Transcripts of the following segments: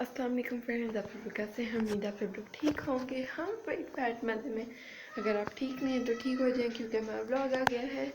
अस्सलाम वालेकुम फ्रेंड्स, आप लोग कैसे हैं? उम्मीद आप लोग ठीक होंगे। हम बड़ी बैड मज़े में। अगर आप ठीक नहीं हैं तो ठीक हो जाएं, क्योंकि हमारा व्लॉग आ गया है।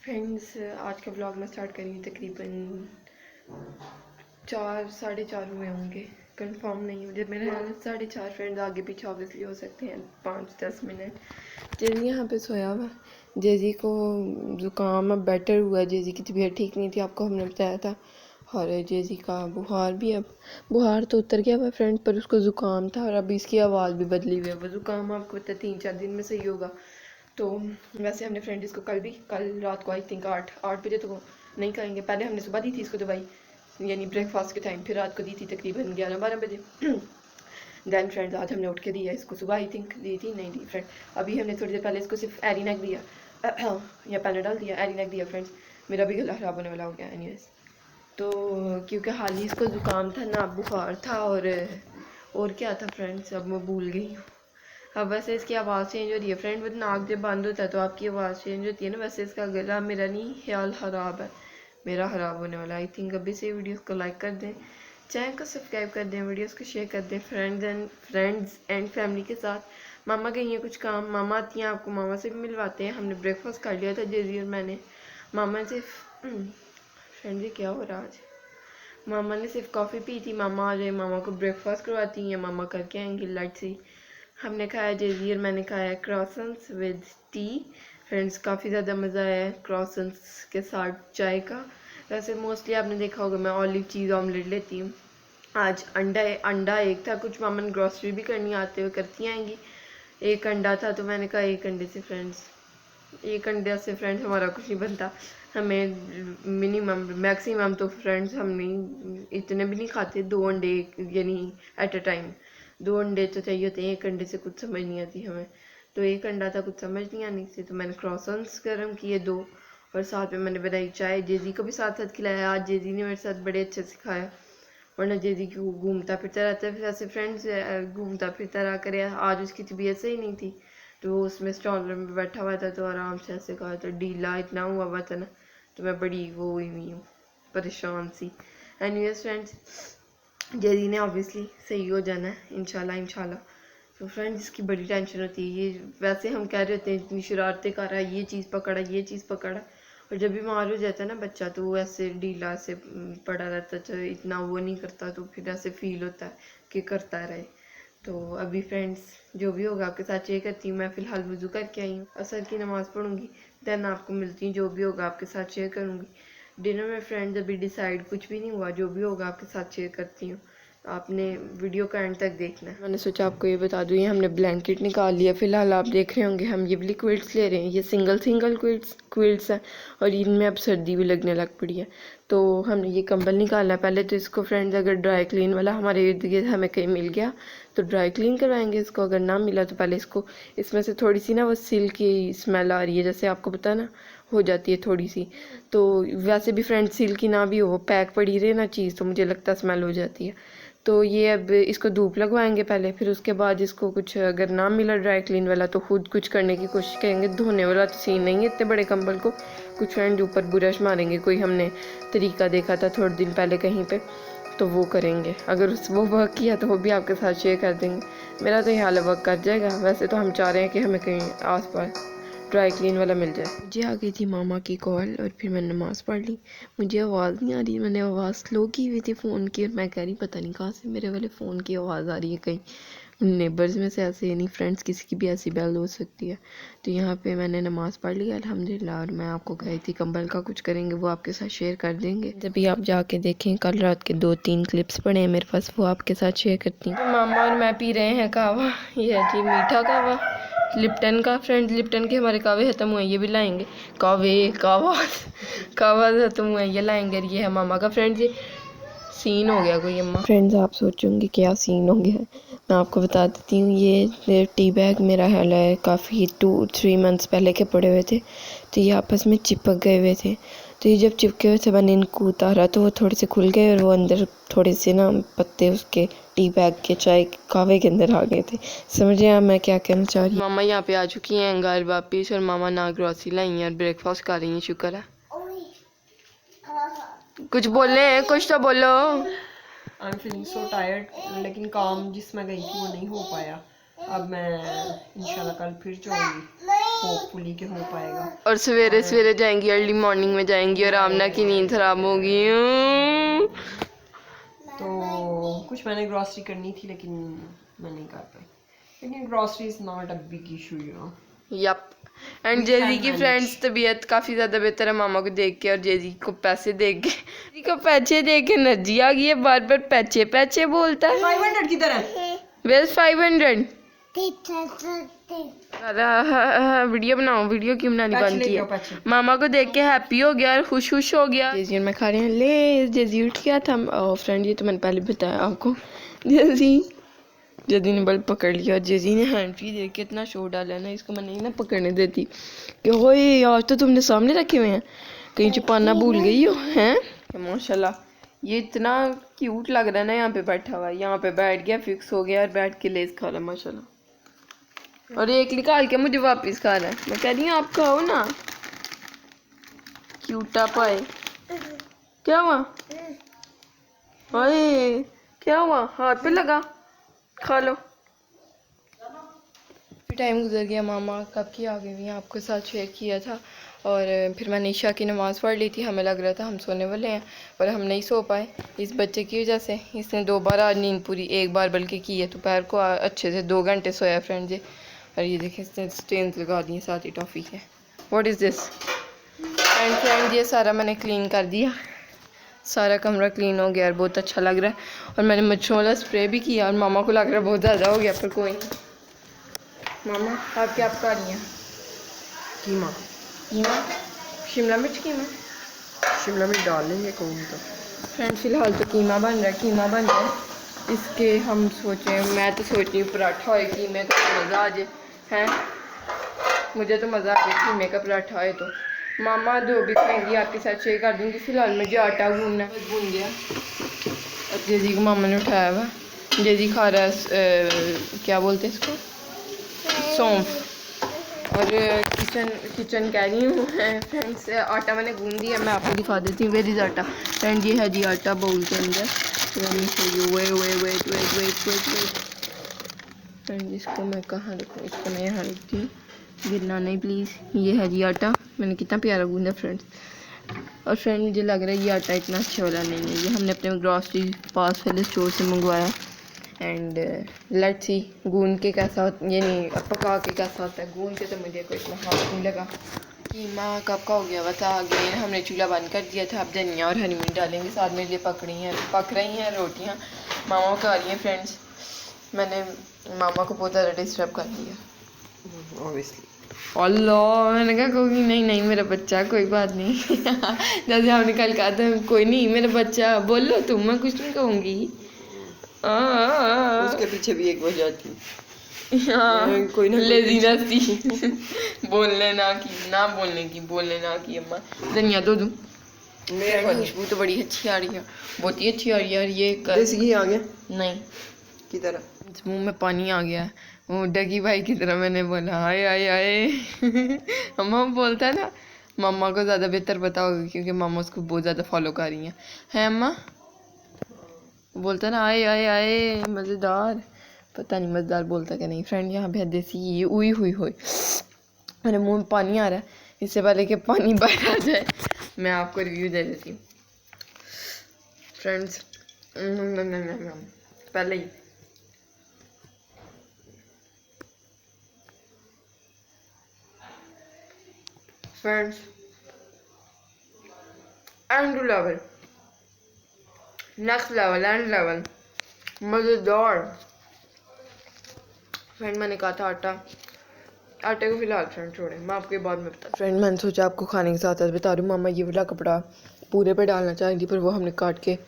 फ्रेंड्स, आज का व्लॉग मैं स्टार्ट करी तकरीबन 4 साढ़े 4 हुए होंगे, कंफर्म नहीं मुझे, मेरे ख्याल से 4:30। फ्रेंड्स, आगे पीछे ऑब्वियसली हो सकते हैं 5-10 मिनट। जेजी यहाँ पे सोया हुआ। जेजी को ज़ुकाम अब बेटर हुआ है। जेजी की तबीयत ठीक नहीं थी, आपको हमने बताया था। और जेजी का बुखार भी, अब बुखार तो उतर गया हुआ फ्रेंड, पर उसको ज़ुकाम था और अभी इसकी आवाज़ भी बदली हुई है। वो ज़ुकाम आपको पता है 3-4 दिन में सही होगा। तो वैसे हमने फ्रेंड इसको कल रात को आई थिंक 8 बजे तो नहीं खाएंगे। पहले हमने सुबह दी थी इसको दवाई, यानी ब्रेकफास्ट के टाइम, फिर रात को दी थी तकरीबन 11-12 बजे। देन फ्रेंड्स, आज हमने उठ के दिया इसको। सुबह आई थिंक दी थी, नहीं दी फ्रेंड। अभी हमने थोड़ी देर पहले इसको सिर्फ एरिनेक दिया या पैनाडॉल दिया, एरिनेक दिया फ्रेंड्स। मेरा भी गला ख़राब होने वाला हो गया एनीवेज। तो क्योंकि हाल ही इसको ज़ुकाम था ना, बुखार था और क्या था फ्रेंड्स, अब मैं भूल गई हूँ। अब वैसे इसकी आवाज़ चेंज हो रही है फ्रेंड, वो नाक जब बंद होता है तो आपकी आवाज़ चेंज होती है ना। वैसे इसका गला मेरा नहीं, ख्याल ख़राब है, मेरा ख़राब होने वाला। आई थिंक अभी से वीडियोस को लाइक कर दें, चैनल को सब्सक्राइब कर दें, वीडियोस को शेयर कर दें फ्रेंड्स एंड फैमिली के साथ। मामा गई हैं कुछ काम, मामा आती हैं, आपको मामा से भी मिलवाते हैं। हमने ब्रेकफास्ट कर लिया था जेजी और मैंने। मामा से फ्रेंड जी क्या हो रहा आज, मामा ने सिर्फ कॉफ़ी पी थी। मामा आ जाए, मामा को ब्रेकफास्ट करवाती हैं, मामा करके आएंगे लाइट से। हमने खाया, जेजी और मैंने खाया क्रॉसन्स विद टी। फ्रेंड्स, काफ़ी ज़्यादा मज़ा आया क्रॉसन्स के साथ चाय का। वैसे मोस्टली आपने देखा होगा मैं ऑलिव चीज़ ऑमलेट लेती हूँ। आज अंडा एक था, कुछ मामा ने ग्रॉसरी भी करनी आते हुए करती आएंगी। एक अंडा था तो मैंने कहा एक अंडे से फ्रेंड्स हमारा कुछ नहीं बनता। हमें मिनिमम मैक्सिमम तो फ्रेंड्स हम नहीं, इतने भी नहीं खाते। 2 अंडे यानी एट अ टाइम 2 अंडे तो चाहिए होते हैं। एक अंडे से कुछ समझ नहीं आती हमें, तो एक अंडा था, कुछ समझ नहीं आनी थी। तो मैंने क्रॉसन्स गर्म किए 2, और साथ में मैंने बनाई चाय। जेजी को भी साथ साथ खिलाया। आज जेजी ने मेरे साथ बड़े अच्छे से खाया, वरना जेजी क्यों घूमता फिरता रहता है। फिर ऐसे फ्रेंड्स घूमता फिरता रहा करे। आज उसकी तबीयत सही नहीं थी, तो वो उसमें स्टॉल में बैठा हुआ था, तो आराम से ऐसे कहा, तो ढीला इतना हुआ था ना, तो मैं बड़ी वो हुई हूँ, परेशान सी। एनीवेज फ्रेंड्स, जेजी ने ऑब्वियसली सही हो जाना है इंशाल्लाह। तो फ्रेंड्स, इसकी बड़ी टेंशन होती है। ये वैसे हम कह रहे होते हैं इतनी शरारतें कर रहा है, ये चीज़ पकड़ा, और जब बीमार हो जाता है ना बच्चा, तो वो ऐसे ढीला से पड़ा रहता है, तो इतना वो नहीं करता, तो फिर ऐसे फील होता है कि करता रहे। तो अभी फ्रेंड्स, जो भी होगा आपके साथ शेयर करती हूँ। मैं फ़िलहाल वज़ू करके आई हूँ, असर की नमाज़ पढ़ूँगी, देन आपको मिलती हूँ। जो भी होगा आपके साथ शेयर करूँगी। डिनर में फ्रेंड्स अभी डिसाइड कुछ भी नहीं हुआ, जो भी होगा आपके साथ शेयर करती हूँ। आपने वीडियो का एंड तक देखना है। मैंने सोचा आपको ये बता दूँ, ये हमने ब्लैंकेट निकाल लिया। फ़िलहाल आप देख रहे होंगे हम ये वाली क्विल्ट्स ले रहे हैं। ये सिंगल क्विल्ट्स हैं, और इनमें अब सर्दी भी लगने लग पड़ी है। तो हमने ये कंबल निकालना है पहले। तो इसको फ्रेंड्स, अगर ड्राई क्लीन वाला हमारे इर्द गिर्द हमें कहीं मिल गया तो ड्राई क्लीन करवाएंगे इसको। अगर ना मिला तो पहले इसको, इसमें से थोड़ी सी ना वो सिल्क की स्मेल आ रही है, जैसे आपको पता है ना, हो जाती है थोड़ी सी। तो वैसे भी फ्रेंड सिल्क की ना भी हो, पैक पड़ी रहे ना चीज़, तो मुझे लगता है स्मेल हो जाती है। तो ये अब इसको धूप लगवाएंगे पहले, फिर उसके बाद इसको कुछ अगर ना मिला ड्राई क्लीन वाला तो खुद कुछ करने की कोशिश करेंगे। धोने वाला तो सीन नहीं है इतने बड़े कंबल को। कुछ फ्रेंड ऊपर ब्रश मारेंगे, कोई हमने तरीका देखा था थोड़े दिन पहले कहीं पे, तो वो करेंगे। अगर उस वो वर्क किया तो वो भी आपके साथ शेयर कर देंगे। मेरा तो ये हाल वर्क कर जाएगा। वैसे तो हम चाह रहे हैं कि हमें कहीं आस पास ड्राई क्लीन वाला मिल जाए। मुझे आ गई थी मामा की कॉल, और फिर मैंने नमाज़ पढ़ ली। मुझे आवाज़ नहीं आ रही, मैंने आवाज़ स्लो की हुई थी फ़ोन की, और मैं कह रही पता नहीं कहाँ से मेरे वाले फ़ोन की आवाज़ आ रही है, कहीं नेबर्स में से ऐसे, यानी फ्रेंड्स किसी की भी ऐसी बेल हो सकती है। तो यहाँ पे मैंने नमाज़ पढ़ ली अल्हम्दुलिल्लाह, और मैं आपको कही थी कंबल का कुछ करेंगे, वो आपके साथ शेयर कर देंगे। जब भी आप जाके देखें, कल रात के 2-3 क्लिप्स पड़े हैं मेरे पास, वो आपके साथ शेयर करती हूँ। मामा और मैं पी रहे हैं कहवा, ये है जी मीठा कहवा लिप्टन का। फ्रेंड्स, लिप्टन के हमारे कहवे ख़त्म हुए, ये भी लाएंगे। कहवा ख़त्म हुए, ये लाएंगे। ये है मामा का फ्रेंड्स, ये सीन हो गया कोई अम्मा। फ्रेंड्स, आप सोचोगे क्या सीन हो गया, मैं आपको बता देती हूँ। ये टी बैग मेरा हाल है काफ़ी 2-3 मंथ्स पहले के पड़े हुए थे, तो ये आपस में चिपक गए हुए थे। तो ये जब चिपके हुए थे, मैंने इनको उतारा तो वो थोड़े से खुल गए, और वो अंदर थोड़े से ना पत्ते उसके टी बैग के चाय कहवे के अंदर आ गए थे। समझे आप मैं क्या कहना चाह रही हूँ। मामा यहाँ पे आ चुकी हैं घर वापिस, और मामा ना ग्रॉसरी लाई हैं और ब्रेकफास्ट कर रही हैं, शुक्र है। कुछ बोले, कुछ तो बोलो। I am feeling so tired, लेकिन काम जिसमें गई थी वो नहीं हो पाया। अब मैं इंशाल्लाह कल फिर जाऊंगी, होपफुली कि हो पाएगा। और सवेरे सवेरे जाएंगी, अर्ली मॉर्निंग में जाएंगी और आमना की नींद खराब होगी। तो कुछ मैंने ग्रॉसरी करनी थी लेकिन मैं नहीं कर पाई, लेकिन grocery is not a big issue you know. Yup. And We जेजी can की manage. फ्रेंड्स तबीयत काफ़ी ज़्यादा बेहतर है मामा को देख के, और जेजी को पैसे देख के, जेजी को पैसे देख के एनर्जी आ गई है, बार बार पैसे पैसे बोलता है। 500 किधर है? वेल 500 वीडियो बनाओ, वीडियो क्यों बनानी पैसे बंद ले की लियो, है? पैसे। मामा को देख के हैप्पी हो गया और खुश खुश हो गया। जेजी और मैं खा रहे हैं ले, जेजी उठ गया था। फ्रेंड ये तो मैंने पहले बताया आपको। जेजी ने बल्ब पकड़ लिया, जेजी ने हैंड फ्री देख के इतना शोर डाला ना, इसको मैं नहीं ना पकड़ने देती कि होए यार तो तुमने सामने रखे हुए हैं, कहीं छुपाना भूल गई हो हैं। माशाल्लाह ये इतना क्यूट लग रहा है ना, यहाँ पे बैठा हुआ है, यहाँ पे बैठ गया, फिक्स हो गया और बैठ के लेस खा रहा है माशाल्लाह। और एक निकाल के मुझे वापस खा रहा है। मैं कह रही हूँ आप खाओ ना, क्यूटा पाए। क्या हुआ? ओए क्या हुआ? हाथ पे लगा, खा लो। फिर टाइम गुजर गया, मामा कब की आ गई हुई हैं, आपके साथ शेयर किया था। और फिर मैंने ईशा की नमाज़ पढ़ ली थी, हमें लग रहा था हम सोने वाले हैं पर हम नहीं सो पाए इस बच्चे की वजह से। इसने 2 बार आज नींद पूरी, 1 बार बल्कि की है। दोपहर को अच्छे से 2 घंटे सोया फ्रेंड जी। और ये देखिए इसने स्टेन्स लगा दी, साथ ही टॉफ़ी के। What is this? And friend ये सारा मैंने क्लीन कर दिया, सारा कमरा क्लीन हो गया और बहुत अच्छा लग रहा है। और मैंने मच्छरों वाला स्प्रे भी किया, और मामा को लग रहा है बहुत ज़्यादा हो गया, पर कोई नहीं। मामा आप क्या कर रही हैं? कीमा, कीमा, शिमला मिर्च कीमा। शिमला मिर्च डाल लेंगे कौन तो। फ्रेंड फिलहाल तो कीमा बन रहा है, कीमा बन रहा है। इसके हम सोचे, मैं तो सोच रही हूँ पराठा हो, कीमे का तो मज़ा आ जाए हैं। मुझे तो मज़ा आ जाए कीमे का पराठा है। तो मामा जो भी खाएंगी आपके साथ शेयर कर दूँगी। फिलहाल मुझे आटा गूंदना है, भून गया। और जेजी को मामा ने उठाया हुआ, जेजी खा रहा है क्या बोलते हैं इसको, सौंफ। और किचन कह रही हूँ फ्रेंड्स, आटा मैंने गूंद दिया, मैं आपको दिखा देती हूँ। वेयर इज़ आटा? फ्रेंड ये है जी आटा बाउल के अंदर। फ्रेंड इसको मैं कहाँ रखूँ, इसको मैं यहाँ रखती हूँ, गिरना नहीं प्लीज़। ये है जी आटा, मैंने कितना प्यारा गूंदा फ्रेंड्स। और फ्रेंड मुझे लग रहा है ये आटा इतना अच्छा वाला नहीं है, ये हमने अपने ग्रॉसरी पास वाले स्टोर से मंगवाया। एंड लेट्स सी गूंद के कैसा होता, ये नहीं पका के कैसा होता है। गूंद के तो मुझे कोई इतना हाथ नहीं लगा। कीमा कब का हो गया बता आगे, हमने चूल्हा बंद कर दिया था। अब धनिया और हरी मिर्च डालेंगे, साथ में ये पक रही हैं रोटियाँ। मामा को आ रही हैं फ्रेंड्स, मैंने मामा को बहुत ज़्यादा डिस्टर्ब कर दिया ऑब्वियसली। अल्लाह। मैंने कहा कोई नहीं, नहीं मेरा बच्चा, कोई बात नहीं। जैसे हमने कल कहा था कोई नहीं मेरा बच्चा, बोलो तुम, मैं कुछ नहीं कहूँगी। उसके पीछे भी एक वजह थी, हाँ, कोई ना लेजीनेस थी। बोलने ना की अम्मा। धनिया दो दूँ? खुशबू तो बड़ी अच्छी आ रही है, बहुत ही अच्छी आ रही है। और ये देसी घी आ गया? नहीं, की तरह मुंह में पानी आ गया है। वो डगी भाई की तरह मैंने बोला हाय हाय हाय। अम्मा बोलता है ना, मम्मा को ज़्यादा बेहतर पता होगा क्योंकि मम्मा उसको बहुत ज़्यादा फॉलो कर रही हैं अम्मा। बोलता है ना आए आए आए मज़ेदार, पता नहीं मज़ेदार बोलता कि नहीं। फ्रेंड यहाँ पे देसी घी हुई हुई हुई, मेरे मुंह में पानी आ रहा है। इससे पहले कि पानी बाहर आ जाए मैं आपको रिव्यू दे देती हूँ फ्रेंड्स। पहले ही friends and level, next level, and level मज़ेदार। फ्रेंड मैंने कहा था आटे को फिलहाल फ्रेंड छोड़े, मैं आपके बाद में बता। फ्रेंड मैंने सोचा आपको खाने के साथ बता रही हूँ। मामा ये वाला कपड़ा पूरे पे डालना चाह रही थी, पर वो हमने काट के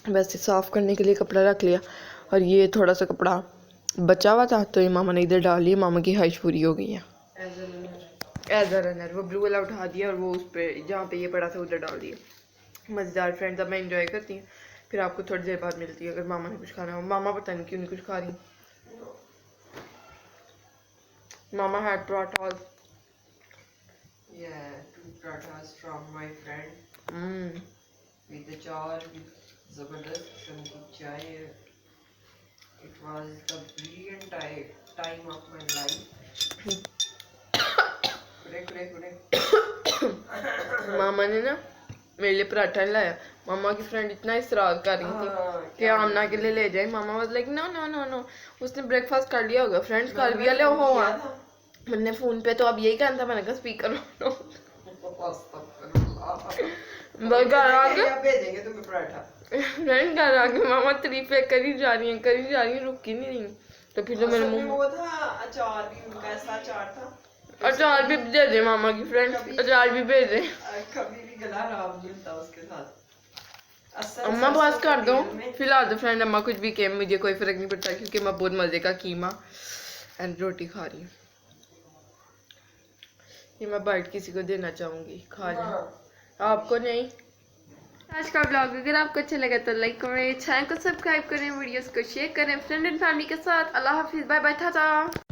वैसे साफ़ करने के लिए कपड़ा रख लिया। और ये थोड़ा सा कपड़ा बचा हुआ था तो ये मामा ने इधर डाल लिया। मामा की ख्वाहिश पूरी हो गई है। एज अ रनर वो ब्लू वाला उठा दिया और वो उस पर जहाँ पे ये पड़ा था उधर डाल दिया। मज़ेदार फ्रेंड्स। अब मैं इंजॉय करती हूँ, फिर आपको थोड़ी देर बाद मिलती है अगर मामा ने कुछ खाना हो। मामा पता नहीं क्यों नहीं कुछ खा रही। मामा had parathas. Yeah, 2 parathas from my friend Mm. with the char, जबरदस्त किस्म की चाय। It was the brilliant time of my life. मामा ने ना मेरे लिए पराठा लाया। मामा की फ्रेंड इतना इसरार कर रही थी कि आमना के लिए ले जाए। मामा was like no no no no, उसने ब्रेकफास्ट कर लिया होगा, फ्रेंड्स कर भी ले हो। मैंने फोन पे तो अब यही कहना था, मैंने कहा स्पीकर घर आके भेजेंगे तुम्हें पराठा। फ्रेंड घर आके मामा तारीफे करी जा रही है, रुक ही नहीं रही। तो फिर जो मेरे मुंह वो था अचार भी, उनका ऐसा अचार था। अचार भी दे दे मामा की फ्रेंड, अचार भी भेज दे। कभी भी गला खराब नहीं होता उसके साथ। अम्मा बस कर दो फिलहाल तो फ्रेंड, अम्मा कुछ भी कहे मुझे कोई फर्क नहीं पड़ता, क्योंकि मैं बहुत मजे का कीमा एंड रोटी खा रही हूँ। ये मैं बाइट किसी को देना चाहूंगी, खा लें, आपको नहीं। आज का ब्लॉग अगर आपको अच्छा लगा तो लाइक करें, चैनल को सब्सक्राइब करें, वीडियोस को शेयर करें फ्रेंड एंड फैमिली के साथ। अल्लाह हाफिज, बाय बाय, टाटा।